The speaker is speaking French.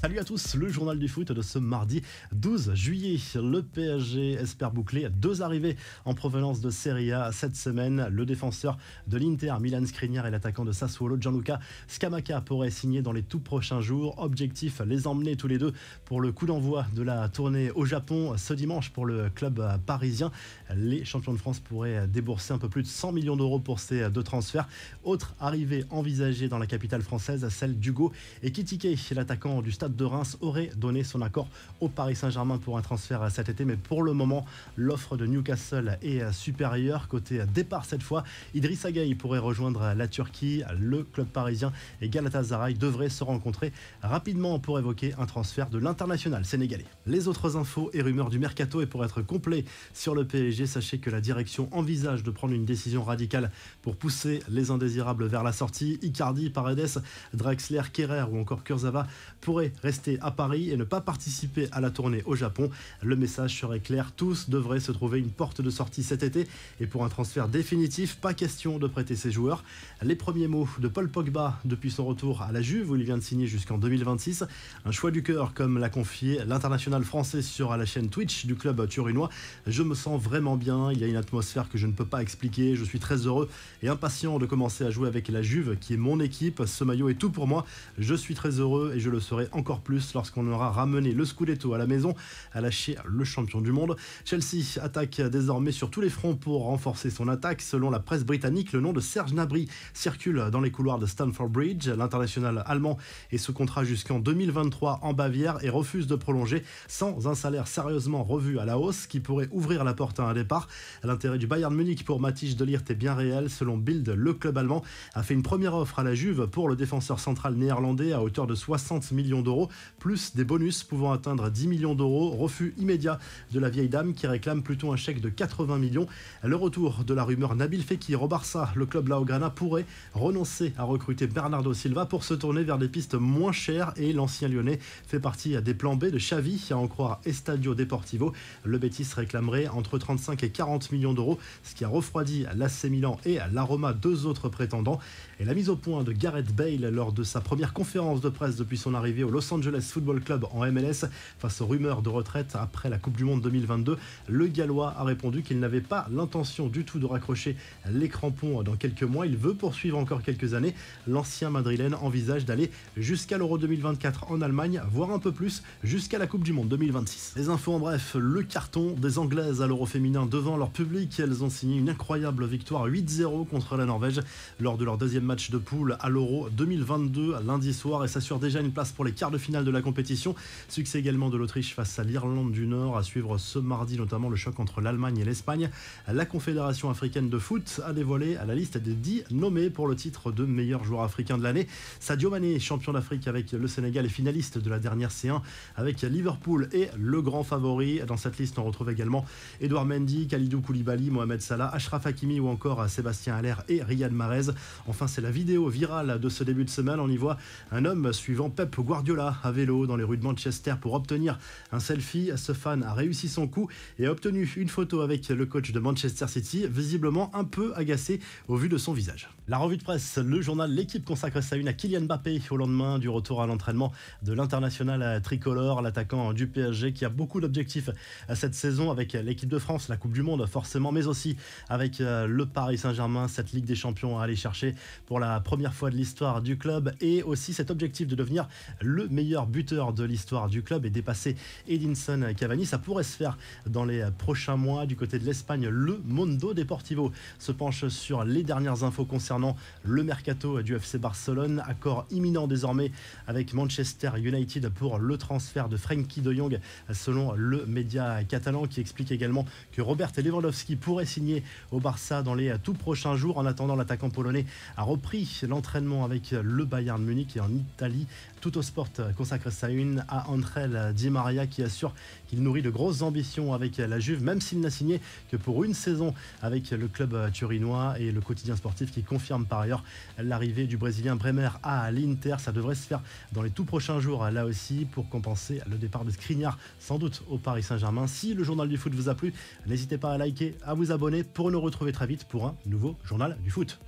Salut à tous, le journal du foot de ce mardi 12 juillet. Le PSG espère boucler deux arrivées en provenance de Serie A cette semaine. Le défenseur de l'Inter, Milan Skriniar, et l'attaquant de Sassuolo, Gianluca Scamacca, pourraient signer dans les tout prochains jours. Objectif, les emmener tous les deux pour le coup d'envoi de la tournée au Japon ce dimanche pour le club parisien. Les champions de France pourraient débourser un peu plus de 100 millions d'euros pour ces deux transferts. Autre arrivée envisagée dans la capitale française, celle d'Hugo Ekitike, l'attaquant du Stade de Reims, aurait donné son accord au Paris Saint-Germain pour un transfert cet été, mais pour le moment l'offre de Newcastle est supérieure. Côté départ cette fois, Idrissa Gueye pourrait rejoindre la Turquie. Le club parisien et Galatasaray devraient se rencontrer rapidement pour évoquer un transfert de l'international sénégalais. Les autres infos et rumeurs du mercato, et pour être complet sur le PSG, sachez que la direction envisage de prendre une décision radicale pour pousser les indésirables vers la sortie. Icardi, Paredes, Draxler, Kerrer ou encore Kurzawa pourraient rester à Paris et ne pas participer à la tournée au Japon. Le message serait clair, tous devraient se trouver une porte de sortie cet été, et pour un transfert définitif, pas question de prêter ses joueurs. Les premiers mots de Paul Pogba depuis son retour à la Juve, où il vient de signer jusqu'en 2026. Un choix du cœur, comme l'a confié l'international français sur la chaîne Twitch du club turinois. Je me sens vraiment bien, il y a une atmosphère que je ne peux pas expliquer, je suis très heureux et impatient de commencer à jouer avec la Juve qui est mon équipe. Ce maillot est tout pour moi, je suis très heureux et je le serai encore plus lorsqu'on aura ramené le Scudetto à la maison, a lâché le champion du monde. Chelsea attaque désormais sur tous les fronts pour renforcer son attaque. Selon la presse britannique, le nom de Serge Gnabry circule dans les couloirs de Stamford Bridge. L'international allemand est sous contrat jusqu'en 2023 en Bavière et refuse de prolonger sans un salaire sérieusement revu à la hausse qui pourrait ouvrir la porte à un départ. L'intérêt du Bayern Munich pour Matthijs de Ligt est bien réel. Selon Bild, le club allemand a fait une première offre à la Juve pour le défenseur central néerlandais à hauteur de 60 millions d'euros, plus des bonus pouvant atteindre 10 millions d'euros. Refus immédiat de la vieille dame qui réclame plutôt un chèque de 80 millions. Le retour de la rumeur Nabil Fekir au Barça. Le club Blaugrana pourrait renoncer à recruter Bernardo Silva pour se tourner vers des pistes moins chères, et l'ancien lyonnais fait partie des plans B de Xavi, à en croire Estadio Deportivo. Le Betis réclamerait entre 35 et 40 millions d'euros, ce qui a refroidi l'AC Milan et la Roma, deux autres prétendants. Et la mise au point de Gareth Bale lors de sa première conférence de presse depuis son arrivée au Los Angeles Football Club en MLS face aux rumeurs de retraite après la Coupe du Monde 2022. Le Gallois a répondu qu'il n'avait pas l'intention du tout de raccrocher les crampons dans quelques mois. Il veut poursuivre encore quelques années. L'ancien madrilène envisage d'aller jusqu'à l'Euro 2024 en Allemagne, voire un peu plus, jusqu'à la Coupe du Monde 2026. Les infos en bref, le carton des Anglaises à l'Euro féminin devant leur public. Elles ont signé une incroyable victoire 8-0 contre la Norvège lors de leur deuxième match de poule à l'Euro 2022 lundi soir, et s'assurent déjà une place pour les quarts de finale de la compétition. Succès également de l'Autriche face à l'Irlande du Nord, à suivre ce mardi notamment le choc entre l'Allemagne et l'Espagne. La Confédération africaine de foot a dévoilé la liste des 10 nommés pour le titre de meilleur joueur africain de l'année. Sadio Mané, champion d'Afrique avec le Sénégal et finaliste de la dernière C1 avec Liverpool, et le grand favori. Dans cette liste, on retrouve également Edouard Mendy, Kalidou Koulibaly, Mohamed Salah, Achraf Hakimi ou encore Sébastien Haller et Riyad Mahrez. Enfin, c'est la vidéo virale de ce début de semaine. On y voit un homme suivant Pep Guardiola à vélo dans les rues de Manchester pour obtenir un selfie. Ce fan a réussi son coup et a obtenu une photo avec le coach de Manchester City, visiblement un peu agacé au vu de son visage. La revue de presse, le journal L'équipe consacre sa une à Kylian Mbappé au lendemain du retour à l'entraînement de l'international tricolore, l'attaquant du PSG qui a beaucoup d'objectifs cette saison avec l'équipe de France, la Coupe du Monde forcément, mais aussi avec le Paris Saint-Germain, cette Ligue des Champions à aller chercher pour la première fois de l'histoire du club, et aussi cet objectif de devenir le meilleur buteur de l'histoire du club et dépasser Edinson Cavani. Ça pourrait se faire dans les prochains mois. Du côté de l'Espagne, le Mundo Deportivo se penche sur les dernières infos concernant le mercato du FC Barcelone. Accord imminent désormais avec Manchester United pour le transfert de Frenkie de Jong, selon le média catalan, qui explique également que Robert Lewandowski pourrait signer au Barça dans les tout prochains jours. En attendant, l'attaquant polonais a repris l'entraînement avec le Bayern Munich, et en Italie, Tuttosport consacre sa une à Angel Di Maria, qui assure qu'il nourrit de grosses ambitions avec la Juve, même s'il n'a signé que pour une saison avec le club turinois, et le quotidien sportif qui confirme par ailleurs l'arrivée du Brésilien Bremer à l'Inter. Ça devrait se faire dans les tout prochains jours, là aussi, pour compenser le départ de Skriniar, sans doute au Paris Saint-Germain. Si le journal du foot vous a plu, n'hésitez pas à liker, à vous abonner pour nous retrouver très vite pour un nouveau journal du foot.